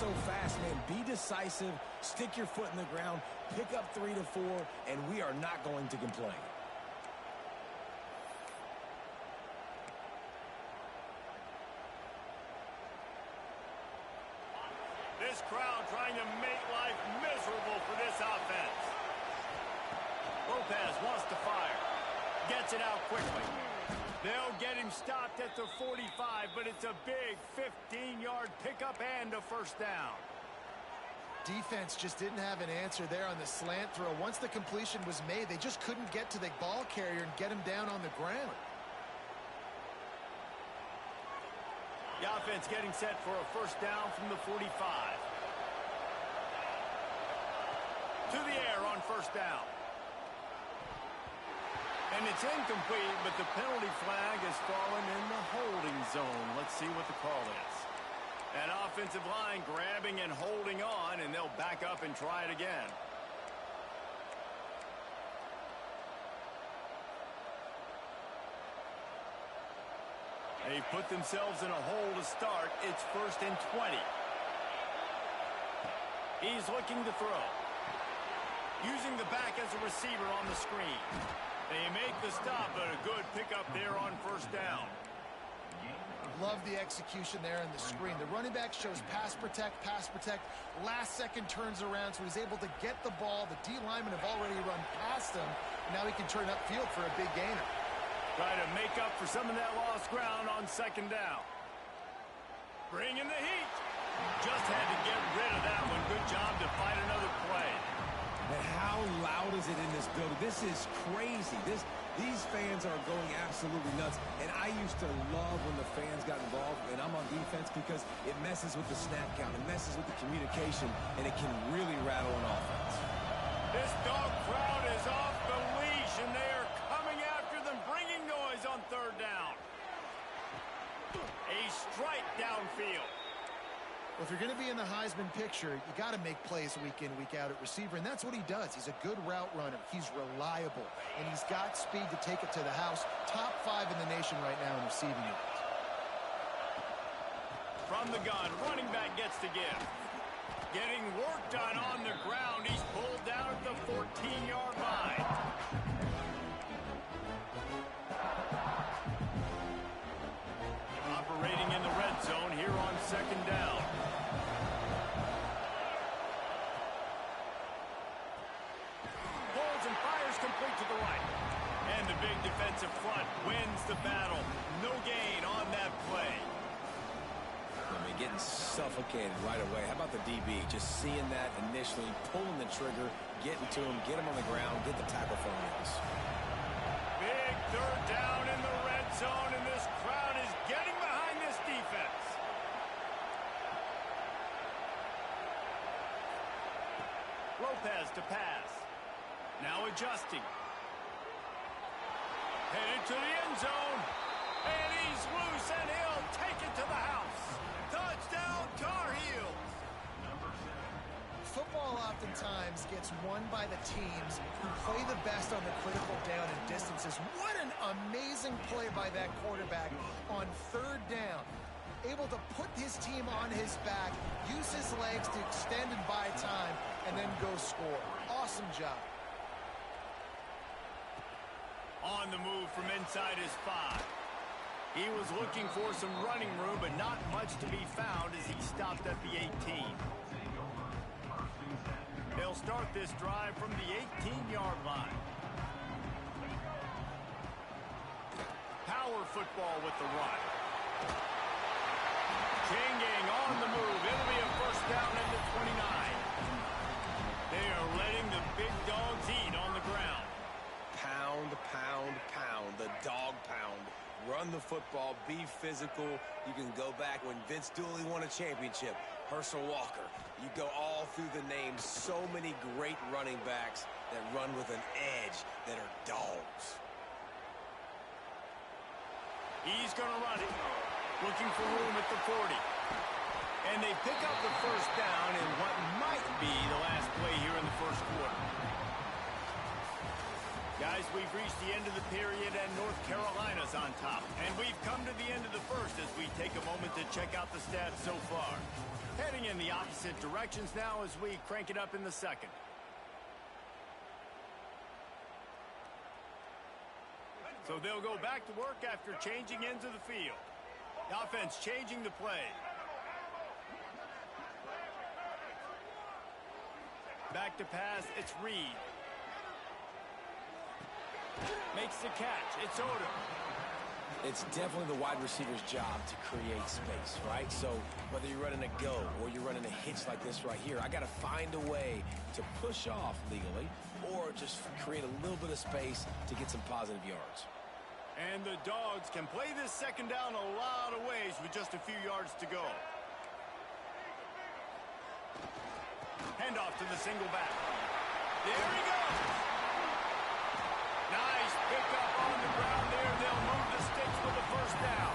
so fast, man. Be decisive, stick your foot in the ground, pick up 3 to 4, and we are not going to complain. This crowd trying to make life miserable for this offense. Lopez wants to fire. Gets it out quickly. They'll get him stopped at the 45, but it's a big 15-yard pickup and a first down. Defense just didn't have an answer there on the slant throw. Once the completion was made, they just couldn't get to the ball carrier and get him down on the ground. The offense getting set for a first down from the 45. To the air on first down. And it's incomplete, but the penalty flag has fallen in the holding zone. Let's see what the call is. An offensive line grabbing and holding on, and they'll back up and try it again. They've put themselves in a hole to start. It's 1st and 20. He's looking to throw. Using the back as a receiver on the screen. They make the stop, but a good pickup there on first down. Love the execution there in the screen. The running back shows pass protect, last second turns around, so he's able to get the ball. The D linemen have already run past him. Now he can turn upfield for a big gainer. Try to make up for some of that lost ground on second down. Bringing the heat. Just had to get rid of that one. Good job to fight another play. And how loud is it in this building? This is crazy. These fans are going absolutely nuts. And I used to love when the fans got involved, and I'm on defense, because it messes with the snap count. It messes with the communication, and it can really rattle an offense. This dog crowd is off the leash, and they are coming after them, bringing noise on third down. A strike downfield. Well, if you're going to be in the Heisman picture, you got to make plays week in, week out at receiver, and that's what he does. He's a good route runner. He's reliable, and he's got speed to take it to the house. Top 5 in the nation right now in receiving yards. From the gun, running back gets to give. Getting work done on the ground. He's pulled down at the 14-yard line. Operating in the red zone here on second down. Holds and fires complete to the right. And the big defensive front wins the battle. No gain on that play. I mean, getting suffocated right away. How about the DB? Just seeing that initially, pulling the trigger, getting to him, get him on the ground, get the tackle for him. Big third down in the red zone, and this crowd is getting behind this defense. Lopez to pass. Now adjusting. Headed to the end zone. And he's loose, and he'll take it to the house. Touchdown, Tar Heels. Football oftentimes gets won by the teams who play the best on the critical down and distances. What an amazing play by that quarterback on third down. Able to put his team on his back, use his legs to extend and buy time, and then go score. Awesome job. On the move from inside his 5. He was looking for some running room, but not much to be found as he stopped at the 18. They'll start this drive from the 18-yard line. Power football with the run. Changing on the move. It'll be a first down in the 29. They are letting the big dogs eat on the ground. Pound, pound, pound. The dog pound. Run the football. Be physical. You can go back when Vince Dooley won a championship. Herschel Walker. You go all through the names. So many great running backs that run with an edge that are dogs. He's going to run it. Looking for room at the 40. And they pick up the first down in what might be the last play here in the first quarter. Guys, we've reached the end of the period, and North Carolina's on top. And we've come to the end of the first as we take a moment to check out the stats so far. Heading in the opposite directions now as we crank it up in the second. So they'll go back to work after changing ends of the field. The offense changing the play. Back to pass, it's Reed. Makes the catch, it's Odom. It's definitely the wide receiver's job to create space, right? So whether you're running a go or you're running a hitch like this right here, I got to find a way to push off legally or just create a little bit of space to get some positive yards. And the Dogs can play this second down a lot of ways with just a few yards to go. Handoff to the single back. There he goes. Nice pickup on the ground there. They'll move the sticks with the first down.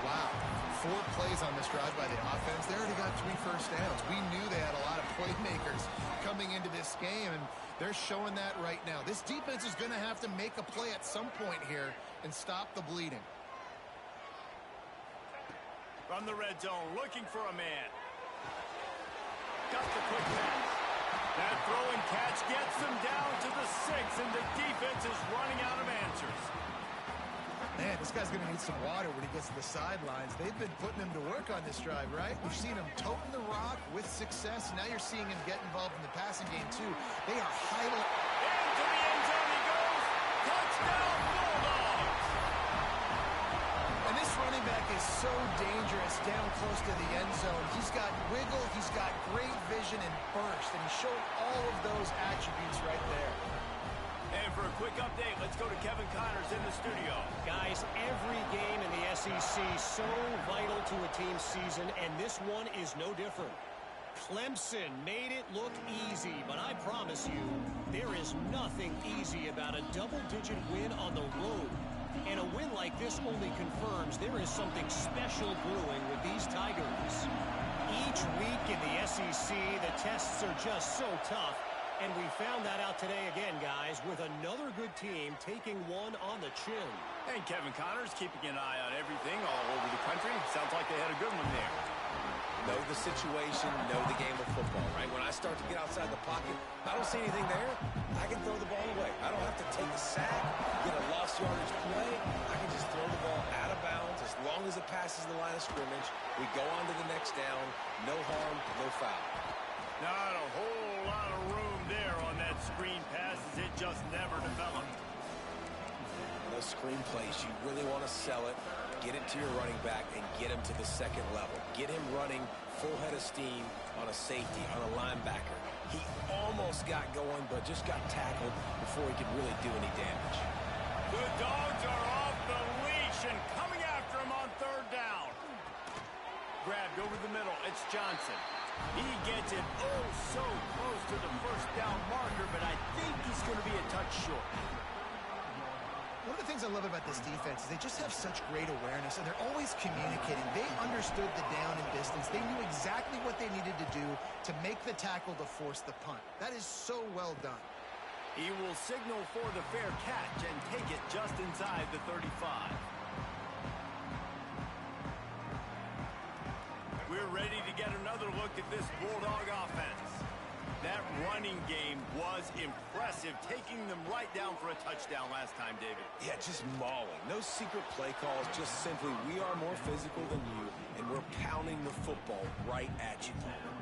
Wow. 4 plays on this drive by the offense. They already got 3 first downs. We knew they had a lot of playmakers coming into this game, and they're showing that right now. This defense is going to have to make a play at some point here and stop the bleeding. From the red zone, looking for a man. Got the quick pass. That throw and catch gets them down to the 6, and the defense is running out of answers. Man, this guy's going to need some water when he gets to the sidelines. They've been putting him to work on this drive, right? We've seen him toting the rock with success. Now you're seeing him get involved in the passing game, too. They are highly... Into the end zone he goes. Touchdown, Bulldogs. And this running back is so dangerous down close to the end zone. He's got wiggle, he's got great vision and burst, and he showed all of those attributes right there. And for a quick update, let's go to Kevin Connors in the studio. Guys, every game in the SEC so vital to a team's season, and this one is no different. Clemson made it look easy, but I promise you, there is nothing easy about a double-digit win on the road. And a win like this only confirms there is something special brewing with these Tigers. Each week in the SEC, the tests are just so tough. And we found that out today again, guys, with another good team taking one on the chin. And Kevin Connors keeping an eye on everything all over the country. Sounds like they had a good one there. Know the situation, know the game of football, right? When I start to get outside the pocket, I don't see anything there, I can throw the ball away. I don't have to take a sack, get a lost yardage play. I can just throw the ball out of bounds as long as it passes the line of scrimmage. We go on to the next down. No harm, no foul. Not a whole lot of room there on that screen pass as it just never developed. Those screen plays, you really want to sell it, get it to your running back, and get him to the second level. Get him running full head of steam on a safety, on a linebacker. He almost got going, but just got tackled before he could really do any damage. The Dogs are off the leash and coming after him on third down. Grabbed over the middle, it's Johnson. He gets it oh so close to the first down marker, but I think he's going to be a touch short. One of the things I love about this defense is they just have such great awareness, and they're always communicating. They understood the down and distance. They knew exactly what they needed to do to make the tackle to force the punt. That is so well done. He will signal for the fair catch and take it just inside the 35. We're ready to get another look at this Bulldog offense. That running game was impressive, taking them right down for a touchdown last time, David. Yeah, just mauling. No secret play calls, just simply we are more physical than you, and we're pounding the football right at you.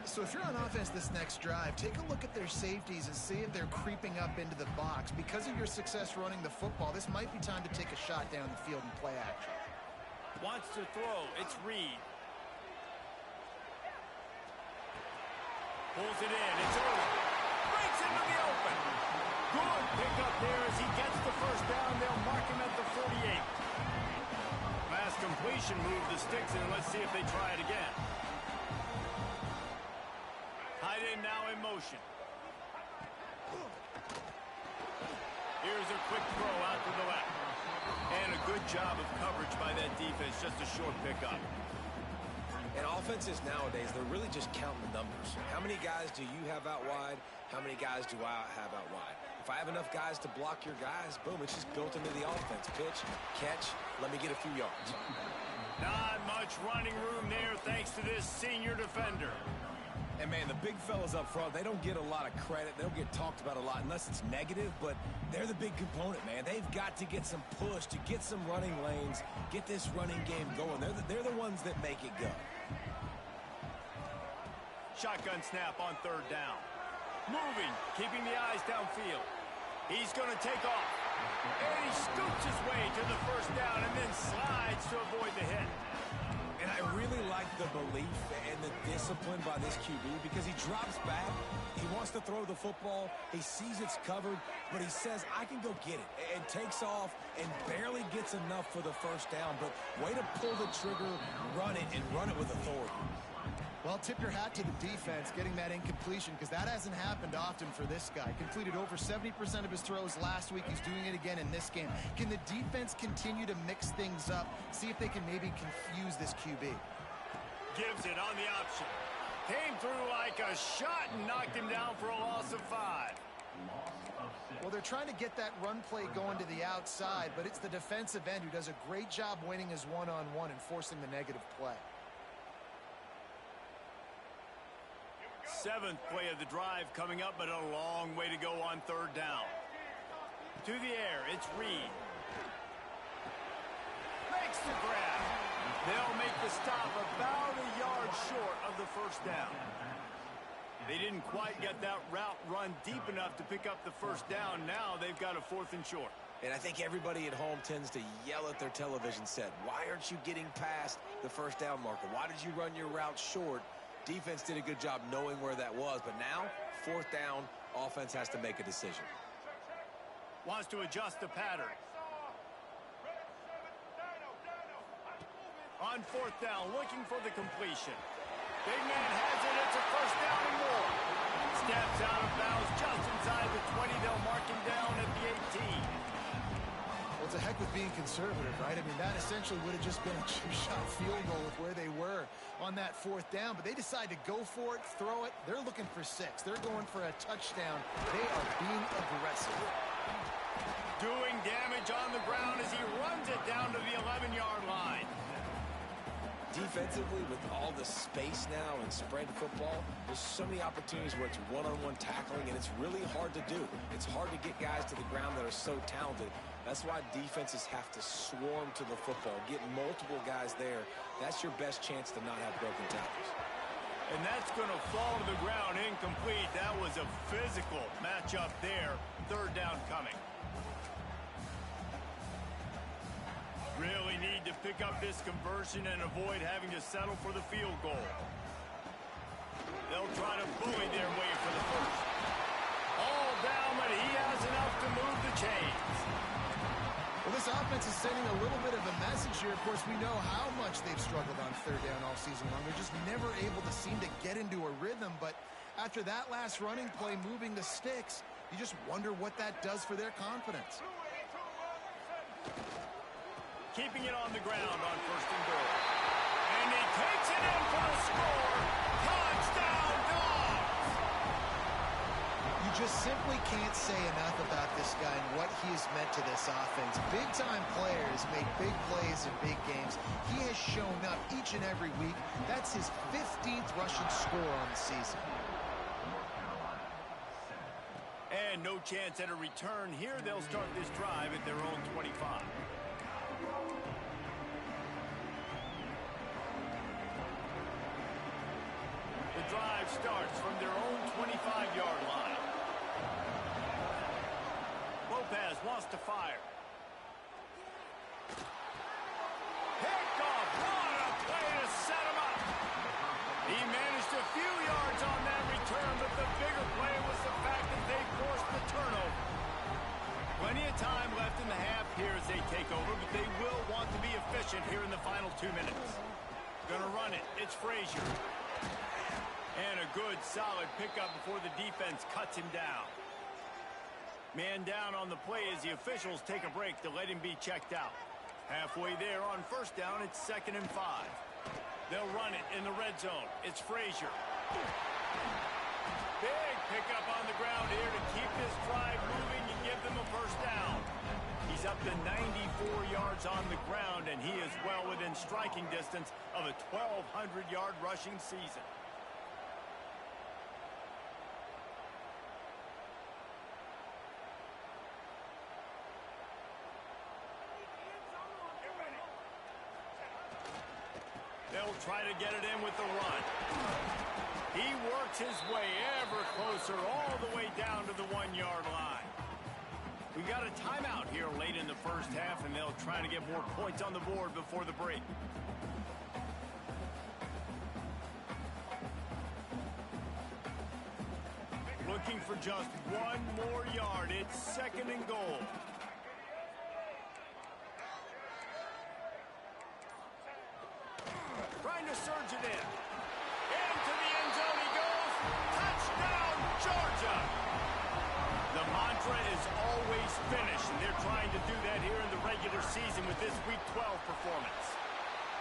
So if you're on offense this next drive, take a look at their safeties and see if they're creeping up into the box. Because of your success running the football, this might be time to take a shot down the field and play action. Wants to throw, it's Reed. Pulls it in, it's Odom. Breaks into the open. Good pickup there as he gets the first down. They'll mark him at the 48. Last completion moved the sticks, and let's see if they try it again. Tight end now in motion. Here's a quick throw out to the left. And a good job of coverage by that defense, just a short pickup. And offenses nowadays, they're really just counting the numbers. How many guys do you have out wide? How many guys do I have out wide? If I have enough guys to block your guys, boom, it's just built into the offense. Pitch, catch, let me get a few yards. Not much running room there thanks to this senior defender. And, man, the big fellas up front, they don't get a lot of credit. They don't get talked about a lot unless it's negative, but they're the big component, man. They've got to get some push to get some running lanes, get this running game going. They're the ones that make it go. Shotgun snap on third down. Moving, keeping the eyes downfield. He's going to take off. And he scoots his way to the first down and then slides to avoid the hit. And I really like the belief and the discipline by this QB because he drops back. He wants to throw the football. He sees it's covered, but he says, I can go get it. And takes off and barely gets enough for the first down. But way to pull the trigger, run it, and run it with authority. Well, tip your hat to the defense getting that incompletion because that hasn't happened often for this guy. Completed over 70% of his throws last week. He's doing it again in this game. Can the defense continue to mix things up? See if they can maybe confuse this QB. Gives it on the option. Came through like a shot and knocked him down for a loss of 5. Well, they're trying to get that run play going to the outside, but it's the defensive end who does a great job winning his one-on-one and forcing the negative play. 7th play of the drive coming up, but a long way to go on third down. To the air, it's Reed. Makes the grab. They'll make the stop about a yard short of the first down. They didn't quite get that route run deep enough to pick up the first down. Now they've got a 4th and short. And I think everybody at home tends to yell at their television set. Why aren't you getting past the first down marker? Why did you run your route short? Defense did a good job knowing where that was, but now, 4th down, offense has to make a decision. Wants to adjust the pattern. On 4th down, looking for the completion. Big man has it, it's a first down and more. Steps out of bounds just inside the 20, they'll mark him down at the 18. Well, it's a heck with being conservative, right? I mean, that essentially would have just been a 2-shot field goal with where they were on that 4th down, but they decide to go for it, throw it. They're looking for 6. They're going for a touchdown. They are being aggressive. Doing damage on the ground as he runs it down to the 11-yard line. Defensively, with all the space now and spread football, there's so many opportunities where it's one-on-one tackling, and it's really hard to do. It's hard to get guys to the ground that are so talented. That's why defenses have to swarm to the football, get multiple guys there. That's your best chance to not have broken tackles. And that's going to fall to the ground incomplete. That was a physical matchup there. 3rd down coming. Really need to pick up this conversion and avoid having to settle for the field goal. They'll try to bully their way for the first. All down, but he has enough to move the chains. Well, this offense is sending a little bit of a message here. Of course, we know how much they've struggled on 3rd down all season long. They're just never able to seem to get into a rhythm. But after that last running play, moving the sticks, you just wonder what that does for their confidence. Keeping it on the ground on 1st and goal. And he takes it in for the score. Touchdown, Dogs! You just simply can't say enough about this guy and what he has meant to this offense. Big-time players make big plays in big games. He has shown up each and every week. That's his 15th rushing score on the season. And no chance at a return here. They'll start this drive at their own 25. The drive starts from their own 25-yard line. Lopez wants to fire. Picked off. What a play to set him up. He managed a few yards on that return, but the bigger play was the fact that they forced the turnover. Plenty of time left in the half here as they take over, but they will want to be efficient here in the final 2 minutes. Gonna run it. It's Frazier. And a good, solid pickup before the defense cuts him down. Man down on the play as the officials take a break to let him be checked out. Halfway there on 1st down, it's 2nd and 5. They'll run it in the red zone. It's Frazier. Big pickup on the ground here to keep this drive moving and give them a first down. He's up to 94 yards on the ground, and he is well within striking distance of a 1,200-yard rushing season. They'll try to get it in with the run. He works his way ever closer all the way down to the 1-yard line. We got a timeout here late in the first half, and they'll try to get more points on the board before the break. Looking for just one more yard. It's 2nd and goal. Trying to surge it in. Into the end zone he goes. Touchdown, Georgia! The mantra is always finish, and they're trying to do that here in the regular season with this Week 12 performance.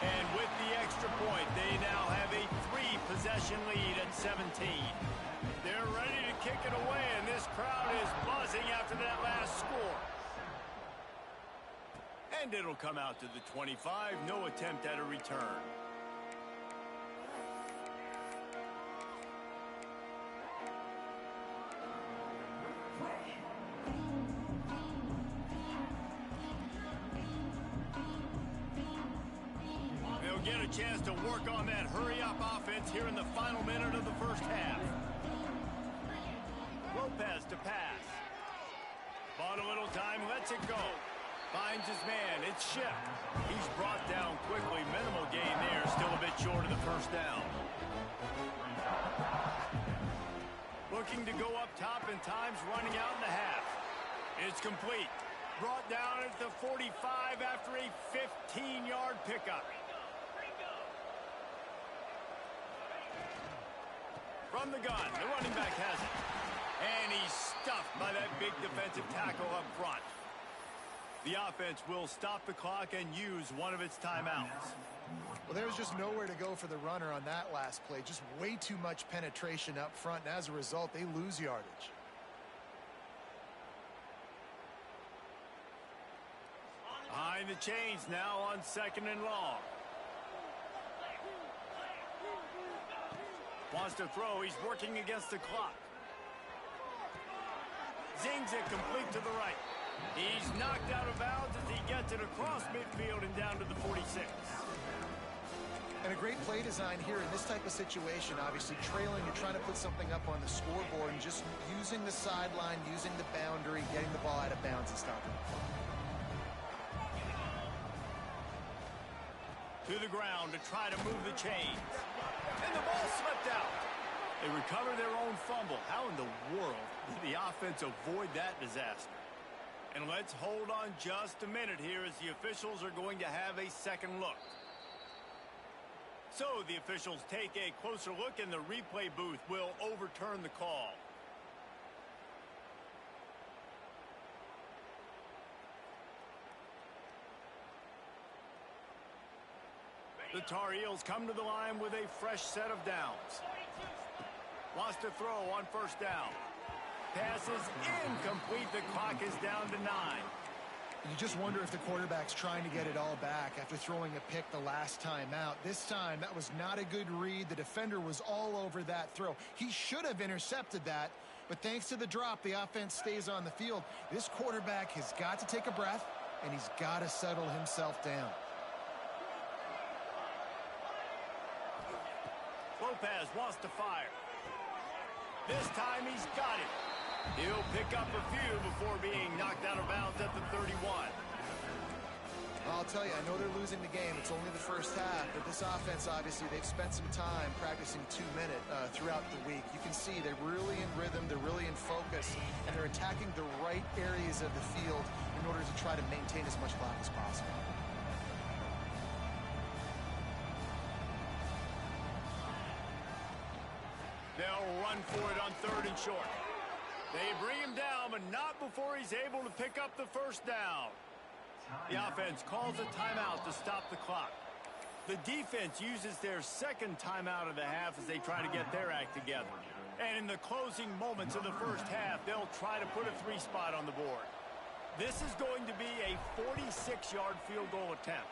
And with the extra point, they now have a 3-possession lead at 17. They're ready to kick it away, and this crowd is buzzing after that last score. And it'll come out to the 25. No attempt at a return. Get a chance to work on that hurry-up offense here in the final minute of the first half. Lopez to pass. Bought a little time, lets it go. Finds his man, it's Shipp. He's brought down quickly. Minimal gain there, still a bit short of the first down. Looking to go up top, and time's running out in the half. It's complete. Brought down at the 45 after a 15-yard pickup. From the gun, the running back has it. And he's stuffed by that big defensive tackle up front. The offense will stop the clock and use one of its timeouts. Well, there was just nowhere to go for the runner on that last play. Just way too much penetration up front, and as a result, they lose yardage. Behind the chains now on 2nd and long. Wants to throw. He's working against the clock. Zings it complete to the right. He's knocked out of bounds as he gets it across midfield and down to the 46. And a great play design here in this type of situation. Obviously trailing, you're trying to put something up on the scoreboard, and just using the sideline, using the boundary, getting the ball out of bounds and stopping the clock. To the ground to try to move the chains. And the ball slipped out. They recover their own fumble. How in the world did the offense avoid that disaster? And let's hold on just a minute here as the officials are going to have a second look. So the officials take a closer look, and the replay booth will overturn the call. The Tar Heels come to the line with a fresh set of downs. Wants to throw on first down. Passes incomplete. The clock is down to 9. You just wonder if the quarterback's trying to get it all back after throwing a pick the last time out. This time, that was not a good read. The defender was all over that throw. He should have intercepted that, but thanks to the drop, the offense stays on the field. This quarterback has got to take a breath, and he's got to settle himself down. Lopez wants to fire. This time he's got it. He'll pick up a few before being knocked out of bounds at the 31. I'll tell you, I know they're losing the game. It's only the first half, but this offense, obviously, they've spent some time practicing 2-minute throughout the week. You can see they're really in rhythm, they're really in focus, and they're attacking the right areas of the field in order to try to maintain as much clock as possible. They'll run for it on 3rd and short. They bring him down, but not before he's able to pick up the first down. The offense calls a timeout to stop the clock. The defense uses their second timeout of the half as they try to get their act together. And in the closing moments of the first half, they'll try to put a 3-spot on the board. This is going to be a 46-yard field goal attempt.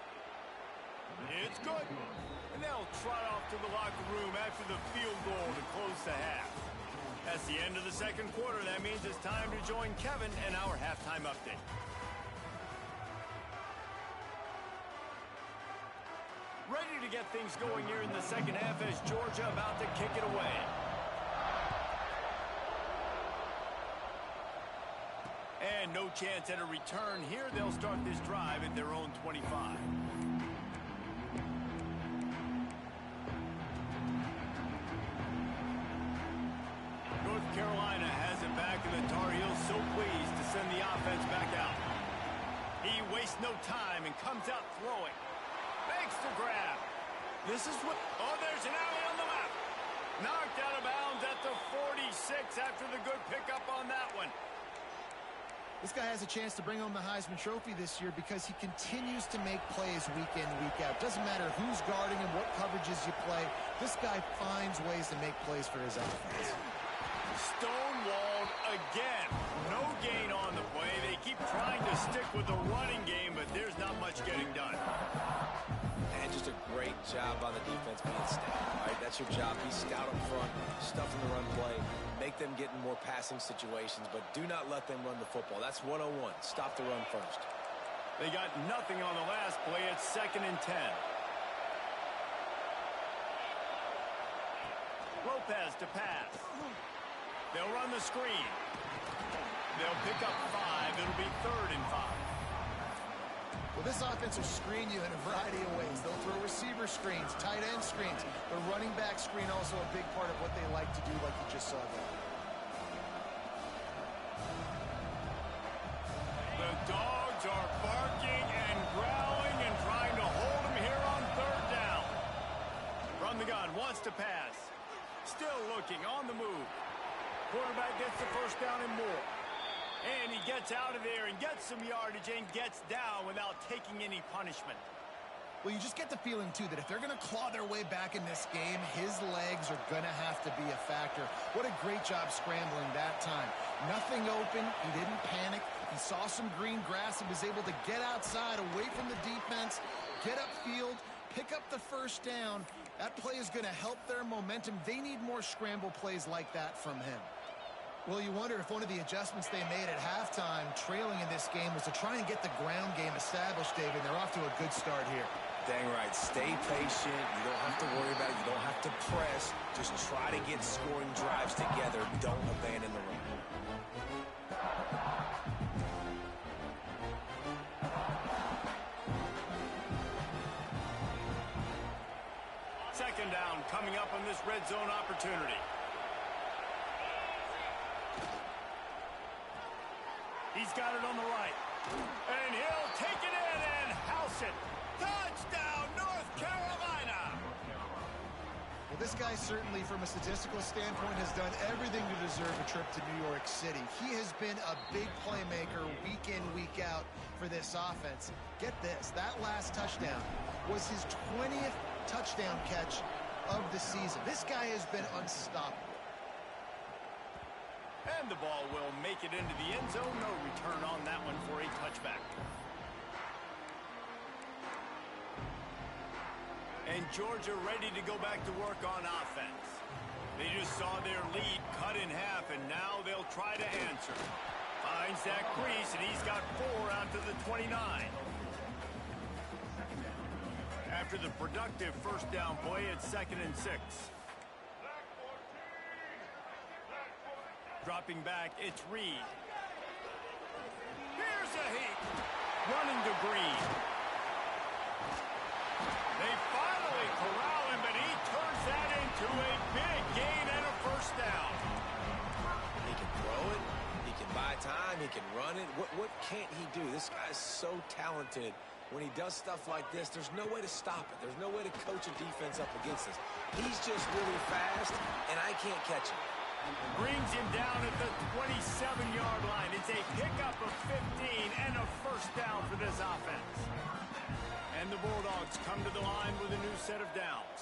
It's good. And they'll trot off to the locker room after the field goal to close the half. That's the end of the second quarter. That means it's time to join Kevin and our halftime update. Ready to get things going here in the second half as Georgia about to kick it away. And no chance at a return here. They'll start this drive at their own 25. North Carolina has it back, and the Tar Heels so pleased to send the offense back out. He wastes no time and comes out throwing. Makes the grab. This is what... Oh, there's an alley on the left. Knocked out of bounds at the 46 after the good pickup on that one. This guy has a chance to bring home the Heisman Trophy this year because he continues to make plays week in, week out. Doesn't matter who's guarding him, what coverages you play. This guy finds ways to make plays for his offense. Stonewalled again. No gain on the play. They keep trying to stick with the running game, but there's not much getting done. And just a great job on the defense being stout. All right, that's your job. Be stout up front, stuff in the run play, make them get in more passing situations, but do not let them run the football. That's 101. Stop the run first. They got nothing on the last play. It's 2nd and 10. Lopez to pass. They'll run the screen. They'll pick up 5. It'll be 3rd and 5. Well, this offense will screen you in a variety of ways. They'll throw receiver screens, tight end screens. The running back screen also a big part of what they like to do, like you just saw there. The dogs are barking and growling and trying to hold him here on 3rd down. From the gun, wants to pass. Still looking, on the move. Quarterback gets the first down and more. And he gets out of there and gets some yardage and gets down without taking any punishment. Well, you just get the feeling, too, that if they're going to claw their way back in this game, his legs are going to have to be a factor. What a great job scrambling that time. Nothing open. He didn't panic. He saw some green grass and was able to get outside, away from the defense, get upfield, pick up the first down. That play is going to help their momentum. They need more scramble plays like that from him. Well, you wonder if one of the adjustments they made at halftime, trailing in this game, was to try and get the ground game established, David. They're off to a good start here. Dang right. Stay patient. You don't have to worry about it. You don't have to press. Just try to get scoring drives together. Don't abandon the run. Second down coming up on this red zone opportunity. He's got it on the right. And he'll take it in and house it. Touchdown, North Carolina! Well, this guy certainly, from a statistical standpoint, has done everything to deserve a trip to New York City. He has been a big playmaker week in, week out for this offense. Get this, that last touchdown was his 20th touchdown catch of the season. This guy has been unstoppable. And the ball will make it into the end zone. No return on that one for a touchback. And Georgia ready to go back to work on offense. They just saw their lead cut in half, and now they'll try to answer. Finds that crease, and he's got 4 out to the 29. After the productive first down play, it's 2nd and 6. Dropping back, it's Reed. Here's a heat. Running to Green. They finally corral him, but he turns that into a big gain and a first down. He can throw it. He can buy time. He can run it. What can't he do? This guy's so talented. When he does stuff like this, there's no way to stop it. There's no way to coach a defense up against this. He's just really fast, and I can't catch him. Brings him down at the 27-yard line. It's a pickup of 15 and a first down for this offense. And the Bulldogs come to the line with a new set of downs.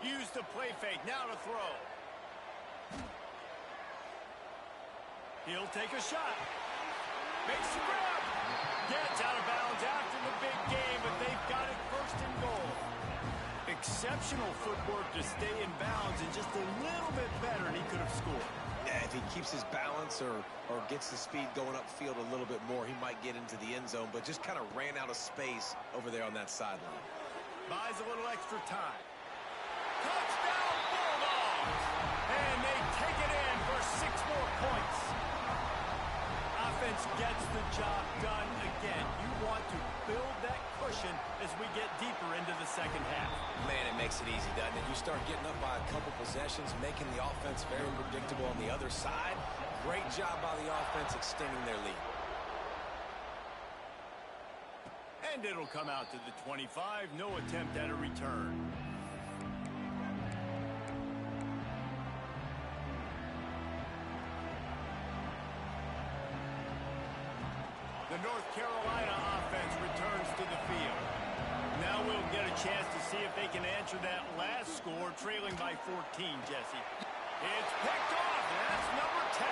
Use the play fake. Now to throw. He'll take a shot. Makes the grab. Gets out of bounds after the big game, but they've got it first and goal. Exceptional footwork to stay in bounds, and just a little bit better, and he could have scored. Yeah, if he keeps his balance or gets the speed going upfield a little bit more, he might get into the end zone, but just kind of ran out of space over there on that sideline. Buys a little extra time. Touchdown Bulldogs! And they take it in for 6 more points. Offense gets the job done again. You want to build that cushion as we get deeper into the second half. Man, it makes it easy, doesn't it? You start getting up by a couple possessions, making the offense very predictable on the other side. Great job by the offense extending their lead. And it'll come out to the 25. No attempt at a return. The North Carolina offense returns to the field. Now we'll get a chance to see if they can answer that last score, trailing by 14, Jesse. It's picked off, and that's number 10.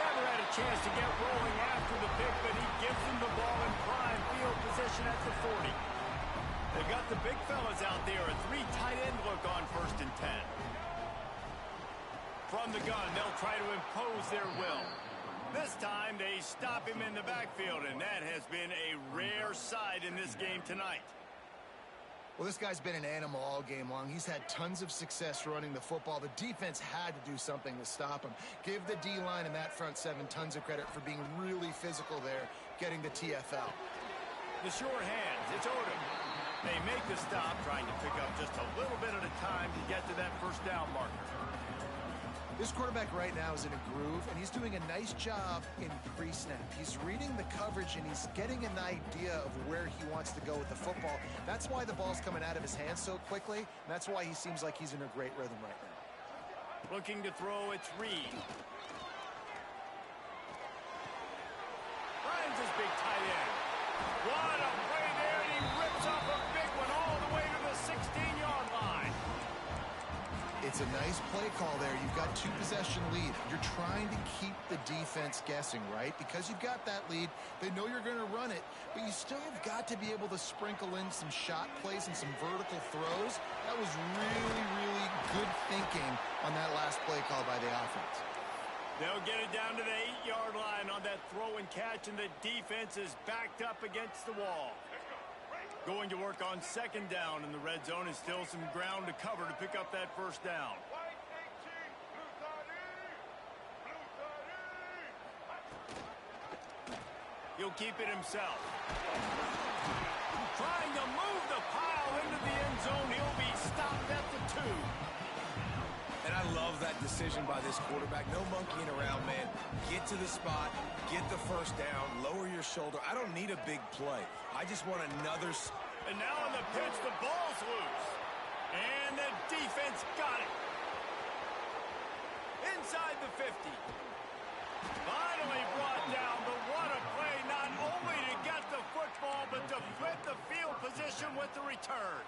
Never had a chance to get rolling after the pick, but he gives them the ball in prime field position at the 40. They got the big fellas out there, a 3 tight end look on 1st and 10. From the gun, they'll try to impose their will. This time, they stop him in the backfield, and that has been a rare sight in this game tonight. Well, this guy's been an animal all game long. He's had tons of success running the football. The defense had to do something to stop him. Give the D-line and that front 7 tons of credit for being really physical there, getting the TFL. The sure hands, it's Odom. They make the stop, trying to pick up just a little bit at a time to get to that first down marker. This quarterback right now is in a groove, and he's doing a nice job in pre-snap. He's reading the coverage, and he's getting an idea of where he wants to go with the football. That's why the ball's coming out of his hands so quickly, and that's why he seems like he's in a great rhythm right now. Looking to throw, it's Reed. Finds his big tight end. What a play there, and he rips off a big one all the way to the 16-yard line. It's a nice play call there. You've got 2-possession lead. You're trying to keep the defense guessing, right? Because you've got that lead, they know you're going to run it, but you still have got to be able to sprinkle in some shot plays and some vertical throws. That was really, really good thinking on that last play call by the offense. They'll get it down to the 8-yard line on that throw and catch, and the defense is backed up against the wall. Going to work on 2nd down, and the red zone is still some ground to cover to pick up that first down. He'll keep it himself. Trying to move the pile into the end zone. He'll be stopped at the 2. And I love that decision by this quarterback. No monkeying around, man. Get to the spot, get the first down, lower your shoulder. I don't need a big play. I just want another... And now on the pitch, the ball's loose. And the defense got it. Inside the 50. Finally brought down, but what a play, not only to get the football, but to flip the field position with the return.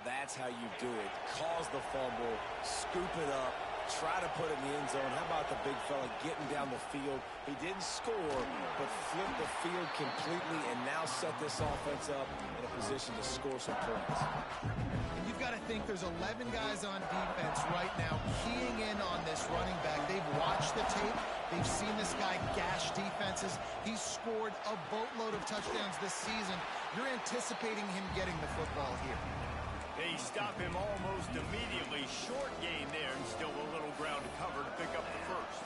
That's how you do it. Cause the fumble, scoop it up, try to put it in the end zone. How about the big fella getting down the field? He didn't score, but flipped the field completely and now set this offense up in a position to score some points. And you've got to think there's 11 guys on defense right now keying in on this running back. They've watched the tape. They've seen this guy gash defenses. He's scored a boatload of touchdowns this season. You're anticipating him getting the football here. They stop him almost immediately. Short gain there, and still a little ground to cover to pick up the first.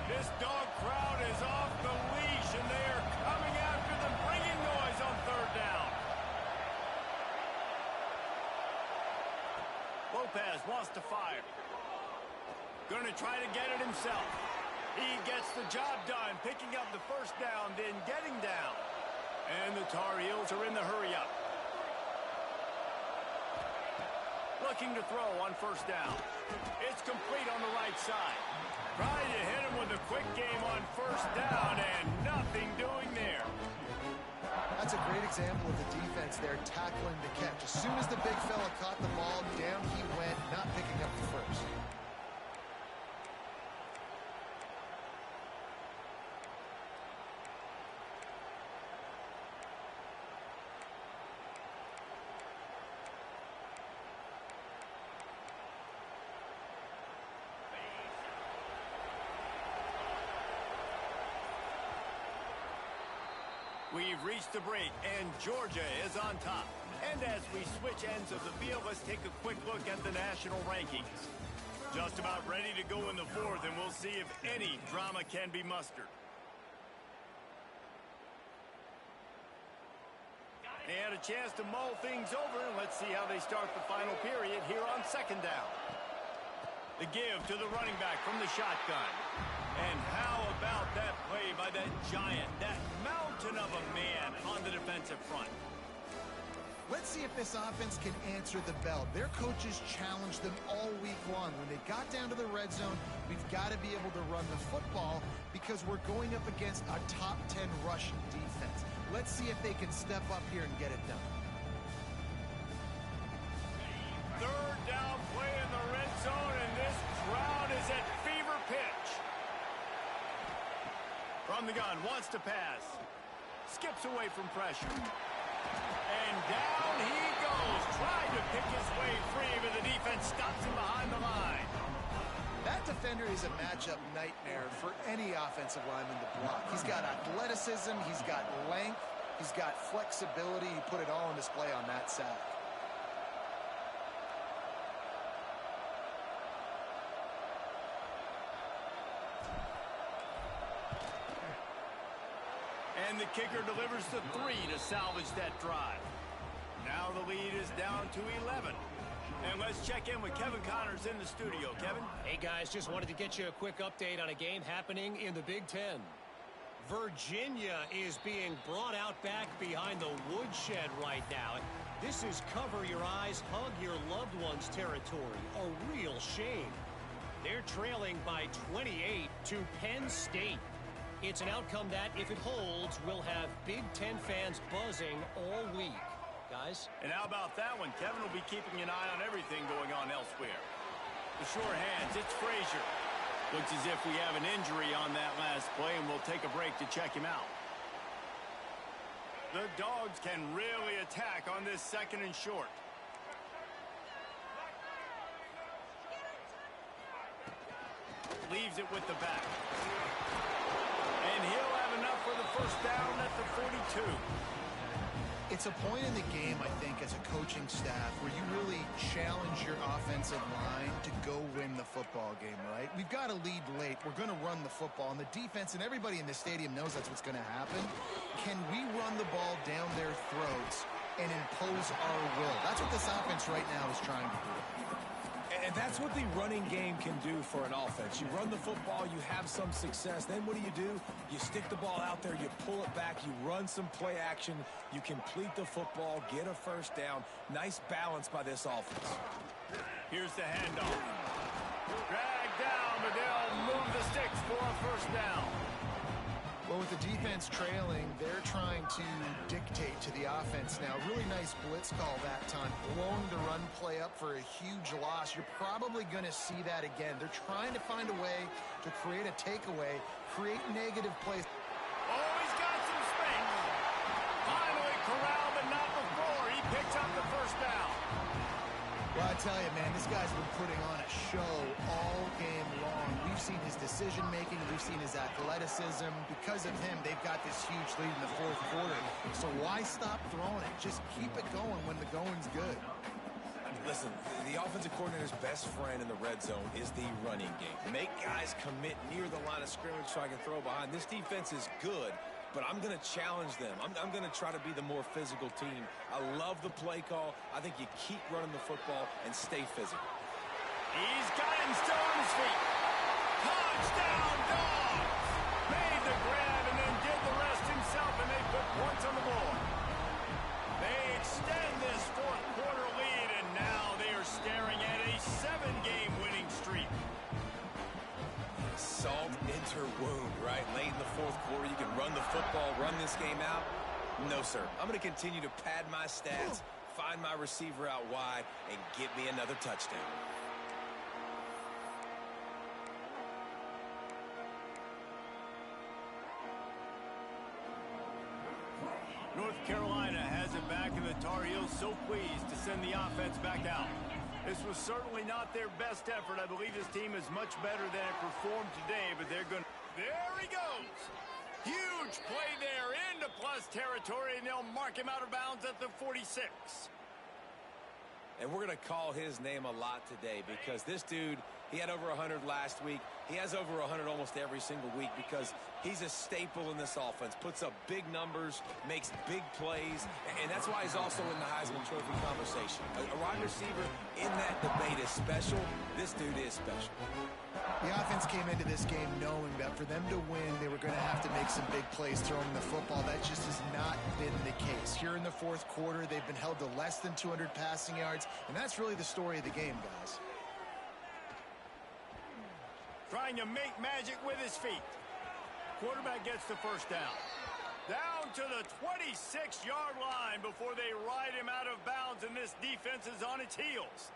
This dog crowd is off the leash, and they are coming after them, bringing noise on 3rd down. Lopez wants to fire. Going to try to get it himself. He gets the job done, picking up the first down, then getting down. And the Tar Heels are in the hurry-up. looking to throw on first down. It's complete on the right side. Trying to hit him with a quick game on first down, and nothing doing there. That's a great example of the defense there tackling the catch. As soon as the big fella caught the ball, down he went, not picking up the first. We've reached the break, and Georgia is on top. And as we switch ends of the field, let's take a quick look at the national rankings. Just about ready to go in the fourth, and we'll see if any drama can be mustered. They had a chance to mull things over, and let's see how they start the final period here on second down. The give to the running back from the shotgun. And how about that play by that giant, that mountain of a man on the defensive front? Let's see if this offense can answer the bell. Their coaches challenged them all week long. When they got down to the red zone, we've got to be able to run the football because we're going up against a top 10 rushing defense. Let's see if they can step up here and get it done. Third down play in the red zone, and this crowd is at fever pitch. From the gun, wants to pass. Skips away from pressure. And down he goes. Trying to pick his way free, but the defense stops him behind the line. That defender is a matchup nightmare for any offensive lineman to block. He's got athleticism, he's got length, he's got flexibility. He put it all on display on that sack. And the kicker delivers the 3 to salvage that drive. Now the lead is down to 11. And let's check in with Kevin Connors in the studio. Kevin? Hey, guys, just wanted to get you a quick update on a game happening in the Big Ten. Virginia is being brought out back behind the woodshed right now. This is cover your eyes, hug your loved ones territory. A real shame. They're trailing by 28 to Penn State. It's an outcome that, if it holds, will have Big Ten fans buzzing all week. Guys? And how about that one? Kevin will be keeping an eye on everything going on elsewhere. The sure hands, it's Frazier. Looks as if we have an injury on that last play, and we'll take a break to check him out. The Dogs can really attack on this second and short. Leaves it with the back. And he'll have enough for the first down at the 42. It's a point in the game, I think, as a coaching staff where you really challenge your offensive line to go win the football game, right? We've got to lead late. We're going to run the football, and the defense and everybody in the stadium knows that's what's going to happen. Can we run the ball down their throats and impose our will? That's what this offense right now is trying to do. And that's what the running game can do for an offense. You run the football, you have some success. Then what do? You stick the ball out there, you pull it back, you run some play action, you complete the football, get a first down. Nice balance by this offense. Here's the handoff. Drag down, but they'll move the sticks for a first down. Well, with the defense trailing, they're trying to dictate to the offense now. Really nice blitz call that time. Blowing the run play up for a huge loss. You're probably going to see that again. They're trying to find a way to create a takeaway, create negative plays. Oh, he's got some space. Finally corralled, but not before. He picks up the first down. Well, I tell you, man, this guy's been putting on a show all game long. We've seen his decision-making. We've seen his athleticism. Because of him, they've got this huge lead in the fourth quarter. So why stop throwing it? Just keep it going when the going's good. Listen, the offensive coordinator's best friend in the red zone is the running game. Make guys commit near the line of scrimmage so I can throw behind. This defense is good, but I'm going to challenge them. I'm going to try to be the more physical team. I love the play call. I think you keep running the football and stay physical. He's got him still on his feet. Touchdown, Dogs! Made the grab and then did the rest himself, and they put points on the board. They extend this fourth quarter lead, and now they are staring Salt enter wound, right? Late in the fourth quarter, you can run the football, run this game out. No, sir. I'm going to continue to pad my stats, find my receiver out wide, and get me another touchdown. North Carolina has it back, and the Tar Heels so pleased to send the offense back out. This was certainly not their best effort. I believe this team is much better than it performed today, but they're going to... There he goes! Huge play there into plus territory, and they'll mark him out of bounds at the 46. And we're going to call his name a lot today because this dude, he had over 100 last week. He has over 100 almost every single week because he's a staple in this offense. Puts up big numbers, makes big plays, and that's why he's also in the Heisman Trophy conversation. A wide receiver in that debate is special. This dude is special. The offense came into this game knowing that for them to win, they were going to have to make some big plays throwing the football. That just has not been the case. Here in the fourth quarter, they've been held to less than 200 passing yards, and that's really the story of the game, guys. Trying to make magic with his feet. Quarterback gets the first down. Down to the 26-yard line before they ride him out of bounds, and this defense is on its heels.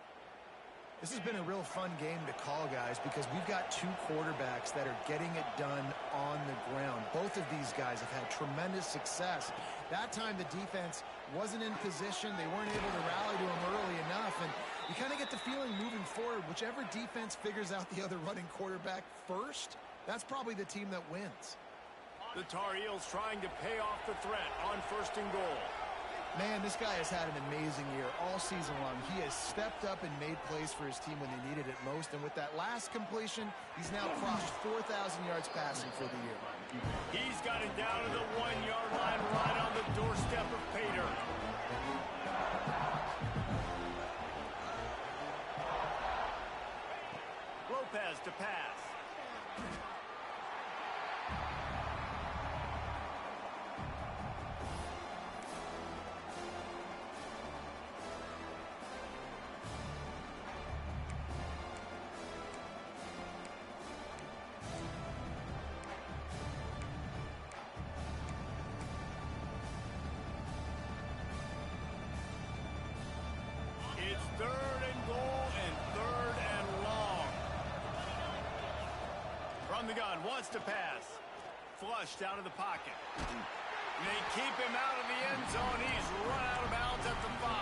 This has been a real fun game to call, guys, because we've got two quarterbacks that are getting it done on the ground. Both of these guys have had tremendous success. That time the defense wasn't in position. They weren't able to rally to him early enough, and you kind of get the feeling moving forward, whichever defense figures out the other running quarterback first, that's probably the team that wins. The Tar Heels trying to pay off the threat on first and goal. Man, this guy has had an amazing year all season long. He has stepped up and made plays for his team when they needed it most. And with that last completion, he's now crossed 4,000 yards passing for the year. He's got it down to the 1-yard line right on the doorstep of Pater. Lopez to pass. It's third and goal and third and long. From the gun, wants to pass. Flushed out of the pocket. They keep him out of the end zone. He's run out of bounds at the 5.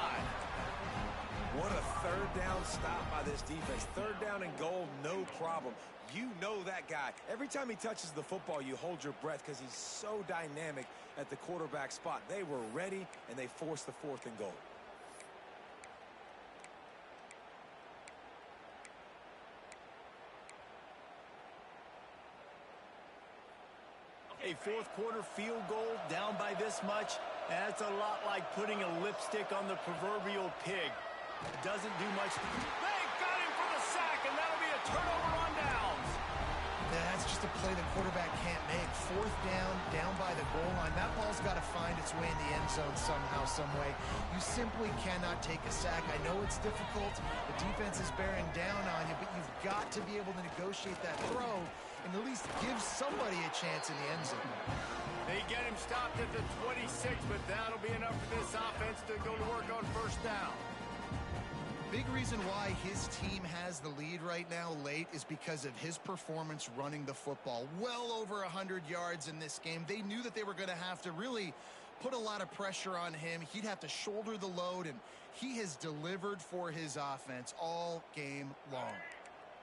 What a third down stop by this defense. Third down and goal, no problem. You know that guy. Every time he touches the football, you hold your breath because he's so dynamic at the quarterback spot. They were ready, and they forced the fourth and goal. A fourth quarter field goal down by this much, that's a lot like putting a lipstick on the proverbial pig. Doesn't do much. They got him for the sack, and that'll be a turnover on downs. Yeah, that's just a play the quarterback can't make. Fourth down, down by the goal line. That ball's got to find its way in the end zone somehow, some way. You simply cannot take a sack. I know it's difficult. The defense is bearing down on you, but you've got to be able to negotiate that throw and at least give somebody a chance in the end zone. They get him stopped at the 26, but that'll be enough for this offense to go to work on first down. Big reason why his team has the lead right now late is because of his performance running the football. Well over 100 yards in this game. They knew that they were going to have to really put a lot of pressure on him. He'd have to shoulder the load, and he has delivered for his offense all game long.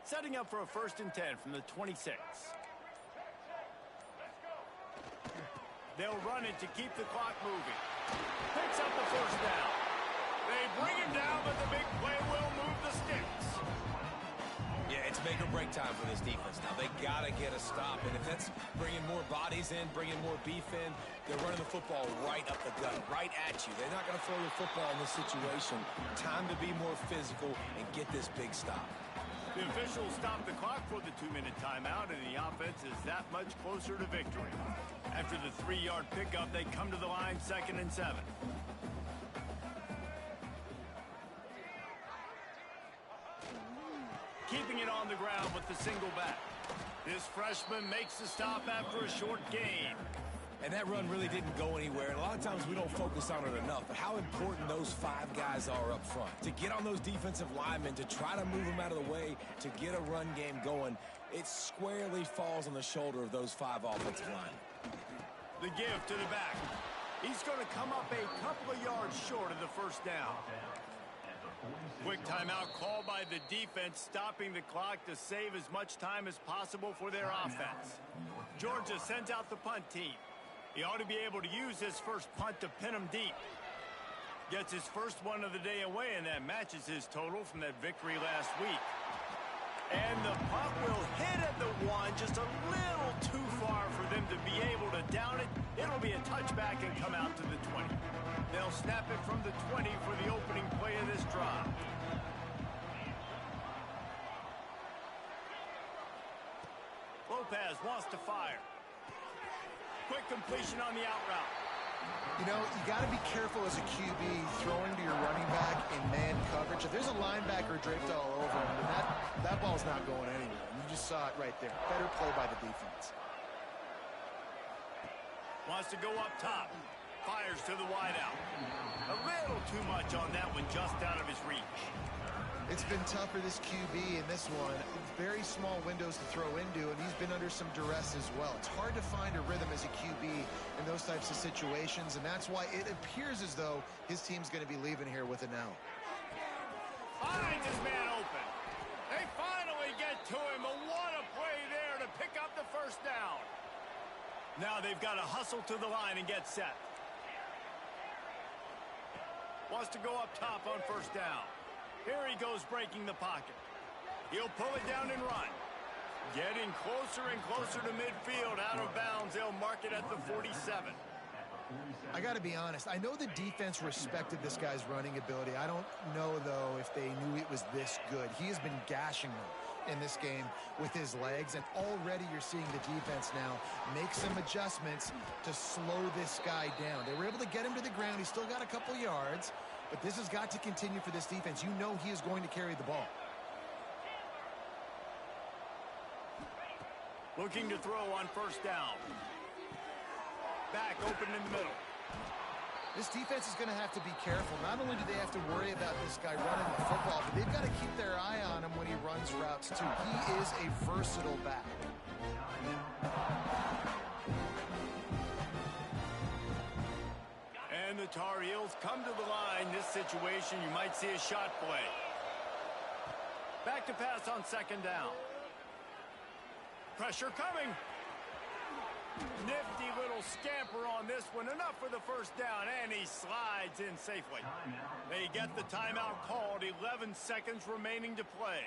Setting up for a 1st and 10 from the 26. They'll run it to keep the clock moving. Picks up the first down. They bring him down, but the big play will move the sticks. Yeah, it's make or break time for this defense now. They got to get a stop, and if that's bringing more bodies in, bringing more beef in, they're running the football right up the gut, right at you. They're not going to throw the football in this situation. Time to be more physical and get this big stop. The officials stop the clock for the 2-minute timeout, and the offense is that much closer to victory. After the 3-yard pickup, they come to the line 2nd and 7. Keeping it on the ground with the single back. This freshman makes the stop after a short gain. And that run really didn't go anywhere. And a lot of times we don't focus on it enough. But how important those 5 guys are up front. To get on those defensive linemen, to try to move them out of the way, to get a run game going, it squarely falls on the shoulder of those 5 offensive linemen. The give to the back. He's going to come up a couple of yards short of the first down. Quick timeout called by the defense, stopping the clock to save as much time as possible for their offense. Georgia sends out the punt team. He ought to be able to use his first punt to pin him deep. Gets his first one of the day away, and that matches his total from that victory last week. And the punt will hit at the 1, just a little too far for them to be able to down it. It'll be a touchback and come out to the 20. They'll snap it from the 20 for the opening play of this drive. Lopez wants to fire. Quick completion on the out route. You know, you got to be careful as a QB throwing to your running back in man coverage. If there's a linebacker draped all over him, then that ball's not going anywhere. You just saw it right there. Better play by the defense. Wants to go up top. Fires to the wideout. A little too much on that one, just out of his reach. It's been tough for this QB in this one. Very small windows to throw into, and he's been under some duress as well. It's hard to find a rhythm as a QB in those types of situations, and that's why it appears as though his team's going to be leaving here with an L. Finds his man open. They finally get to him, but what a play there to pick up the first down. Now they've got to hustle to the line and get set. Wants to go up top on first down. Here he goes breaking the pocket. He'll pull it down and run. Getting closer and closer to midfield. Out of bounds. They'll mark it at the 47. I got to be honest. I know the defense respected this guy's running ability. I don't know, though, if they knew it was this good. He has been gashing them in this game with his legs, and already you're seeing the defense now make some adjustments to slow this guy down. They were able to get him to the ground. He's still got a couple yards, but this has got to continue for this defense. You know he is going to carry the ball. Looking to throw on first down. Back open in the middle. This defense is going to have to be careful. Not only do they have to worry about this guy running the football, but they've got to keep their eye on him when he runs routes too. He is a versatile back. And the Tar Heels come to the line. This situation, you might see a shot play. Back to pass on second down. Pressure coming. Nifty little scamper on this one. Enough for the first down, and he slides in safely. They get the timeout called. 11 seconds remaining to play.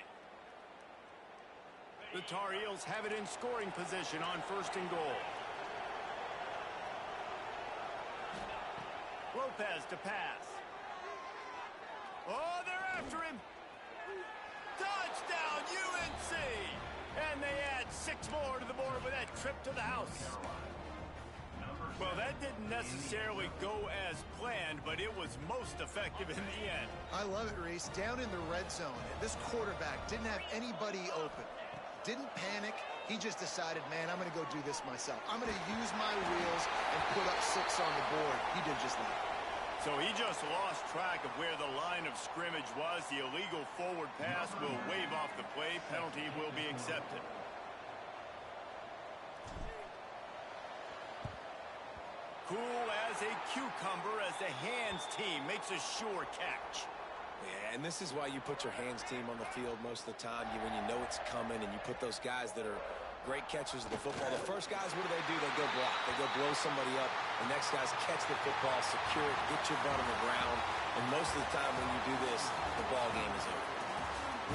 The Tar Heels have it in scoring position on first and goal. Lopez to pass. Oh, they're after him. Touchdown, UNC! And they add 6 more to the board with that trip to the house. Well, that didn't necessarily go as planned, but it was most effective in the end. I love it, Reese. Down in the red zone, this quarterback didn't have anybody open. Didn't panic. He just decided, man, I'm going to go do this myself. I'm going to use my wheels and put up 6 on the board. He did just that. So he just lost track of where the line of scrimmage was. The illegal forward pass will wave off the play. Penalty will be accepted. Cool as a cucumber as the hands team makes a sure catch. Yeah, and this is why you put your hands team on the field most of the time. When you know it's coming, and you put those guys that are great catchers of the football. The first guys, what do? They go block. They go blow somebody up. The next guys catch the football, secure it, get your butt on the ground. And most of the time when you do this, the ball game is over.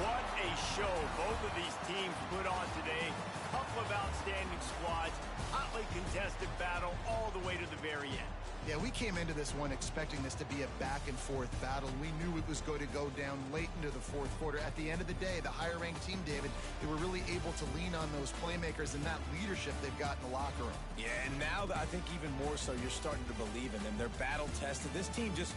What a show both of these teams put on today. Couple of outstanding squads. Hotly contested battle all the way to the very end. Yeah, we came into this one expecting this to be a back-and-forth battle. We knew it was going to go down late into the fourth quarter. At the end of the day, the higher-ranked team, David, they were really able to lean on those playmakers and that leadership they've got in the locker room. Yeah, and now I think even more so, you're starting to believe in them. They're battle-tested. This team just...